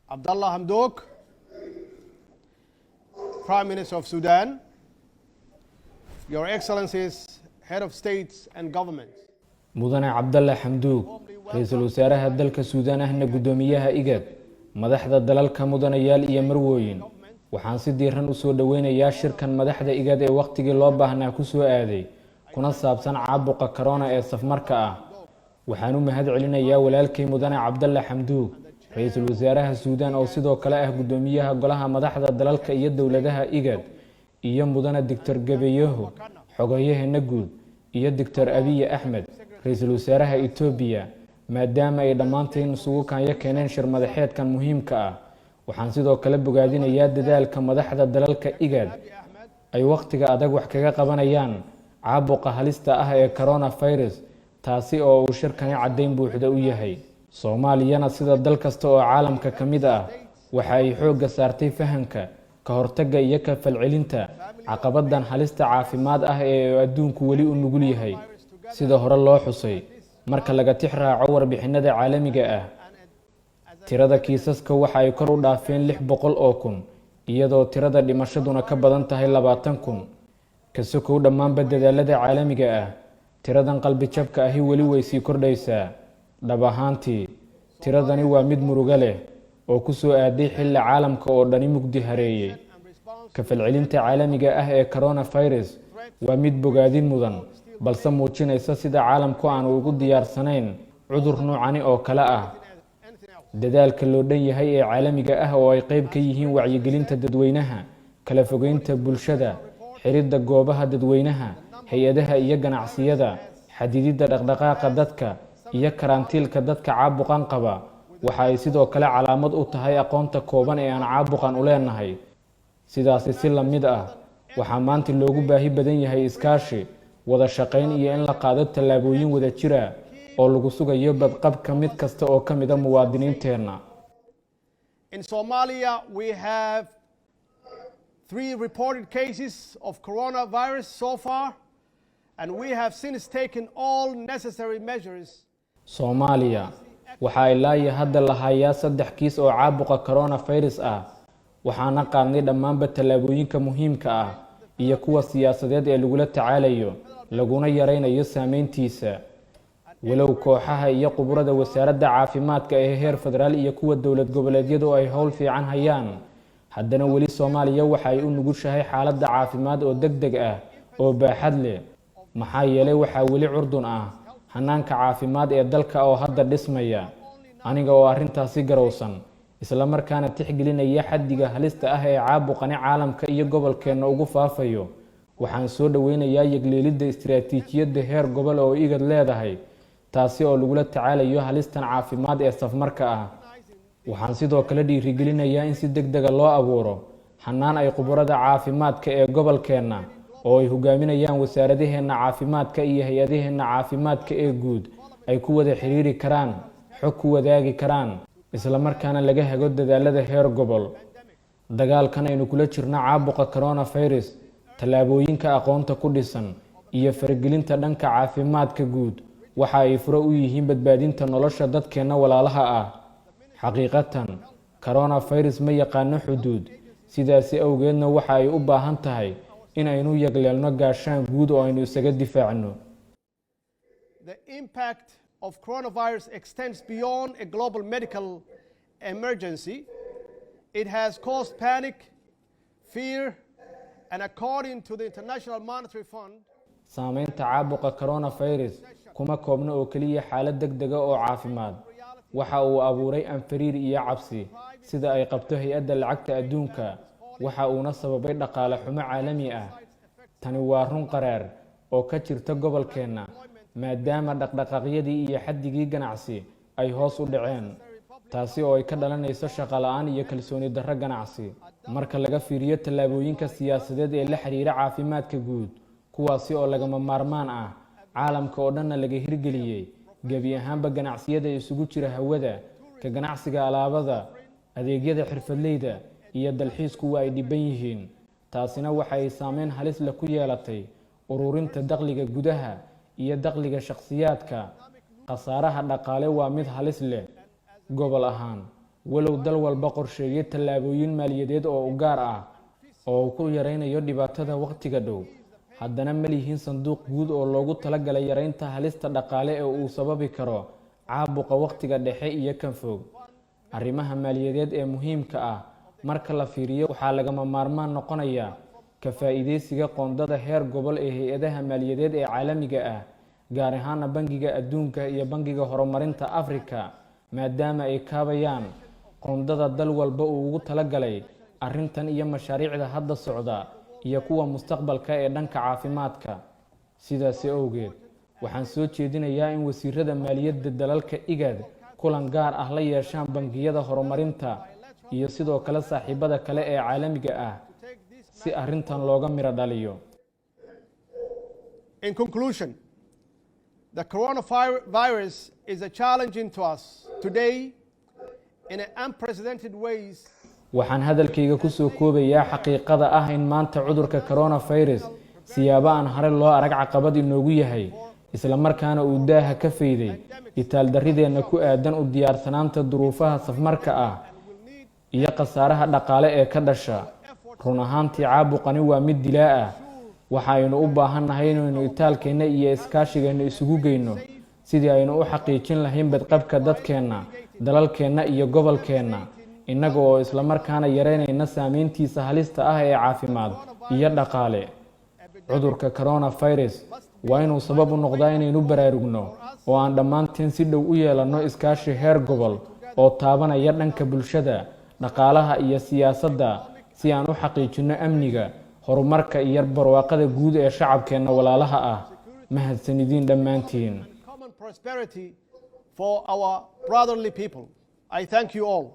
Abdullah Hamdok, Prime Minister of Sudan, Your Excellencies, Head of States and Governments. mudane Cabdalle Xamduug ra'iisul wasaaraha dalka Suudaan ahna gudoomiyaha Igad madaxda dalalka mudanayaal iyo marwooyin waxaan si diiran u soo dhaweynayaa shirkan madaxda Igad ee waqtigii loo baahnaa ku soo aaday kuna saabsan caabuqa corona ee safmarka ah waxaan u mahad celinayaa walaalkay mudane Cabdalle Xamduug ra'iisul wasaaraha Suudaan oo sidoo kale ah gudoomiyaha golaha madaxda dalalka iyo dawladaha Igad iyo mudane Dr. Gabayaho xogayaheena guud iyo Dr. Abiy Ahmed ra'iisul wasaaraha Itoobiya maadaama ay dhamaanteen isugu kaanya keeneen shir madaxeedkan muhiimka ah waxaan sidoo kale bogaadinayaa dadaalka madaxda dalalka Igad ay waqtiga adag wax kaga qabanayaan caabuqa halista ah ee coronavirus taasi oo uu shirkani cadeyn buuxda u yahay Soomaaliyana sida dal kasta oo caalamka kamid ah waxa ay xoog saartay fahamka ka hortagga iyo ka falcelinta caqabadan halista caafimaad ah ee adduunku wali u nugul yahay sida hore loo xusay marka laga tixraaco warbixinada caalamiga ah tirada kiisaska waxa ay kor u dhaafeen 600 oo kun iyadoo tirada dhimashaduna ka badan tahay 20 kun kasoo dhammaan dadaalada caalamiga ah tiradan qalbi jabka ahi wali way sii kordhaysaa dhab ahaantii tiradani waa mid muruga leh oo ku soo aaday xilli caalamka oo dhani mugdi hareeyay ka falcelinta caalamiga ah ee coronavirus waa mid bogaadin mudan balse muujinaysa sida caalamku aan ugu diyaarsanayn cudur noocani oo kale ah dadaalka loo dhan yahay ee caalamiga ah oo ay qayb ka yihiin wacyigelinta dadweynaha kala fogeynta bulshada xiridda goobaha dadweynaha hay'adaha iyo ganacsiyada xadidida dhaqdhaqaaqa dadka iyo karantiilka dadka caabuqan qaba waxa ay sidoo kale calaamad u tahay aqoonta kooban ee aan caabuqan u leenahay sidaas si la mid ah waxa maanta loogu baahi badan yahay iskaashi wada shaqayn iyo in la qaado tallaabooyin wada jira oo lagu sugayo badqabka mid kasta oo kamid ah muwaadiniinteena. In Somalia we have 3 reported cases of coronavirus so far and we have since taken all necessary measures. Soomaaliya waxa ay ilaa hadda la hayaa 3 kiis oo caabuqa coronavirus ah waxaana qaadnay dhammaanba tallaabooyinka muhiimka ah iyo kuwa siyaasadeed ee lagula tacaalayo laguna yareynayo saameyntiisa walow kooxaha iyo quburada wasaaradda caafimaadka ee heer federaal iyo kuwa dawlad goboleedyadu ay hawl fiican hayaan haddana wali Soomaaliya waxa ay u nugushahay xaaladda caafimaad oo degdeg ah oo baaxad leh maxaa yeelay waxa wali curdun ah hanaanka caafimaad ee dalka oo hadda dhismaya aniga oo arintaasi garowsan isla markaana tixgelinaya xaddiga halista ah ee caabuqani caalamka iyo gobolkeena ugu faafayo waxaan soo dhaweynayaa yagleelidda istiraatiijiyadda heer gobol oo Igad leedahay taasi oo lagula tacaalayo halistan caafimaad ee safmarka ah waxaan sidoo kale dhiirigelinayaa in si degdeg ah loo abuuro hanaan ay quburada caafimaadka ee gobolkeena oo ay hogaaminayaan wasaaradaheena caafimaadka iyo hay'adaheena caafimaadka ee guud ay ku wada xiriiri karaan xog ku wadaagi karaan isla markaana laga hago dadaalada heer gobol dagaalkan aynu kula jirna caabuqa coronavirus tallaabooyinka aqoonta ku dhisan iyo faragelinta dhanka caafimaadka guud waxa ay furo u yihiin badbaadinta nolosha dadkeena walaalaha ah xaqiiqatan coronavirus ma yaqaano xuduud sidaas awgeedna waxa ay u baahan tahay in aynu yagleelno gaashaan guud oo aynu isaga difaacno. The impact of coronavirus extends beyond a global medical emergency. It has caused panic, fear, and according to the International Monetary Fund, saameynta caabuqa coronavirus kuma koobna oo kaliya xaalad degdeg ah oo caafimaad waxa uu abuuray anfariir iyo cabsi sida ay qabto hay'adda lacagta adduunka waxa uuna sababay dhaqaale xumo caalami ah tani waa run qaraar oo ka jirta gobolkeena maadaama dhaqdhaqaaqyadii iyo xaddigii ganacsi ay hoos u dhaceen taasi oo ay ka dhalanayso shaqo la'aan iyo kalsooni darro ganacsi marka laga fiiriyo tallaabooyinka siyaasadeed ee la xiriira caafimaadka guud kuwaasi oo lagama maarmaan ah caalamka oo dhanna laga hirgeliyay gabi ahaanba ganacsiyada isugu jira hawada ka ganacsiga alaabada adeegyada xirfadleyda iyo dalxiisku waa ay dhiban yihiin taasina waxa ay saameyn halis la ku yeelatay ururinta dakhliga gudaha iyo dakhliga shakhsiyaadka qasaaraha dhaqaale waa mid halis leh gobol ahaan walow dal walba qorsheeyay tallaabooyin maaliyadeed oo u gaar ah oo ku yareynayo dhibaatada waqtiga dhow, haddana ma lihiin sanduuq guud oo loogu talagalay yareynta halista dhaqaale ee uu sababi karo caabuqa waqtiga dhexe iyo kan fog. arrimaha maaliyadeed ee muhiimka ah marka la fiiriyo waxaa lagama maarmaan noqonaya ka faa'iideysiga qoondada heer gobol ee hay'adaha maaliyadeed ee caalamiga ah, gaar ahaan bangiga adduunka iyo bangiga horumarinta Afrika, maadaama ay kaabayaan qoondada dal walba uu ugu talagalay arrintan iyo mashaariicda hadda socda iyo kuwa mustaqbalka ee dhanka caafimaadka. sidaas awgeed waxaan soo jeedinayaa in wasiirada maaliyadda dalalka Igad kulan gaar ah la yeeshaan bangiyada horumarinta iyo sidoo kale saaxiibada kale ee caalamiga ah si arrintan looga miro dhaliyo. In conclusion, the coronavirus is a challenge to us today in an unprecedented ways. waxaan hadalkayga ku soo koobayaa xaqiiqada ah in maanta cudurka coronavirus siyaabo aan hore loo arag caqabad inoogu yahay, isla markaana uu daaha ka fayday itaal darideenna ku aadan u diyaarsanaanta duruufaha safmarka ah iyo khasaaraha dhaqaale ee ka dhasha. run ahaantii caabuqani waa mid dilaa ah, waxaynu u baahannahay inaynu itaalkeenna iyo iskaashigeenna isugu geyno sidii aynu u xaqiijin lahayn badqabka dadkeenna, dalalkeenna iyo gobolkeenna, innaga oo isla markaana yareynayna saameyntiisa halista ah ee caafimaad iyo dhaqaale. cudurka coronavirus waa inuu sabab u noqdaa inaynu baraarugno oo aan dhammaanteen si dhow u yeelanno iskaashi heer gobol oo taabanaya dhanka bulshada, dhaqaalaha iyo siyaasadda si aan u xaqiijinno amniga, horumarka iyo barwaaqada guud ee shacabkeenna walaalaha ah. mahadsanidin dhammaantiin. Common prosperity for our brotherly people. I thank you all.